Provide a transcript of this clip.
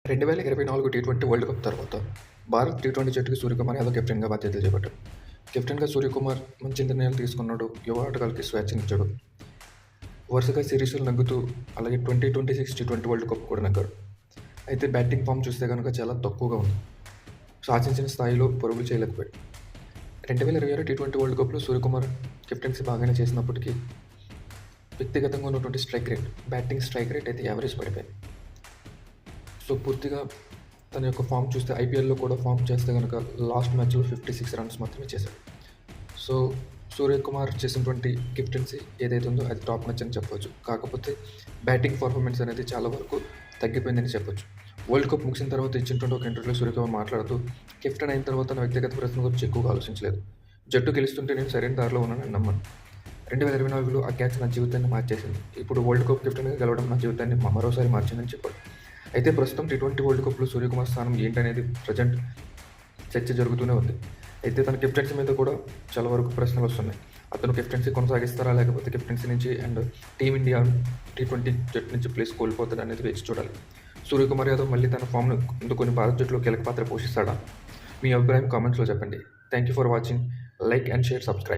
2024 T20 world cup తర్వాత Bharat T20 జట్టుకి Suryakumar Yadav కెప్టెన్గా బాధ్యతలు చేపట్టాడు. కెప్టెన్గా సూర్యకుమార్ మంచి నిర్ణయాలు తీసుకున్నాడు, యువ ఆటగాళ్ళకి స్వేచ్ఛనిచ్చాడు. వరుసగా సిరీస్లు నెగ్గుతూ అలాగే 2026 టీ20 వరల్డ్ కప్ కూడా నెగ్గాడు. అయితే బ్యాటింగ్ ఫామ్ చూస్తే కనుక చాలా తక్కువగా ఉంది. ఆశించిన స్థాయిలో పరుగులు చేయలేకపోయాడు. 2026 టీ20 వరల్డ్ కప్లో సూర్యకుమార్ కెప్టెన్సీ బాగానే చేసినప్పటికీ వ్యక్తిగతంగా ఉన్నటువంటి బ్యాటింగ్ స్ట్రైక్ రేట్ అయితే యావరేజ్ పడిపోయింది. సో పూర్తిగా తన యొక్క ఫామ్ చూస్తే ఐపీఎల్లో కూడా ఫామ్ చేస్తే కనుక లాస్ట్ మ్యాచ్లో 56 రన్స్ మాత్రమే చేశాడు. సో సూర్యకుమార్ చేసినటువంటి కెప్టెన్సీ ఏదైతే ఉందో అది టాప్ మ్యాచ్ అని చెప్పొచ్చు. కాకపోతే బ్యాటింగ్ పర్ఫార్మెన్స్ అనేది చాలా వరకు తగ్గిపోయిందని చెప్పొచ్చు. వరల్డ్ కప్ ముగిసిన తర్వాత ఇచ్చినటువంటి ఒక ఇంటర్వ్యూలో సూర్యకుమార్ మాట్లాడుతూ కెప్టెన్ అయిన తర్వాత నా వ్యక్తిగత ప్రశ్న గురించి ఎక్కువగా ఆలోచించలేదు. జట్టు గెలుస్తుంటే నేను సరైన దారిలో ఉన్నానని నమ్మను. 2024లో ఆ క్యాచ్ నా జీవితాన్ని మార్చేసింది. ఇప్పుడు వరల్డ్ కప్ కెప్టెన్గా గెలవడం నా జీవితాన్ని మరోసారి మార్చిందని చెప్పాడు. అయితే ప్రస్తుతం టీ20 వరల్డ్ కప్లో సూర్యకుమార్ స్థానం ఏంటనేది ప్రజెంట్ చర్చ జరుగుతూనే ఉంది. అయితే తన కెప్టెన్సీ మీద కూడా చాలా వరకు ప్రశ్నలు వస్తున్నాయి. అతను కెప్టెన్సీ కొనసాగిస్తారా, లేకపోతే కెప్టెన్సీ నుంచి అండ్ టీమిండియా టీ20 జట్టు నుంచి ప్లేస్ కోల్పోతాడు అనేది వేచి చూడాలి. సూర్యకుమార్ యాదవ్ మళ్ళీ తన ఫామ్ను అందుకొని భారత్ జట్టులో కీలక పాత్ర పోషిస్తాడా? మీ అభిప్రాయం కామెంట్స్లో చెప్పండి. Thank you for watching. Like and share, subscribe.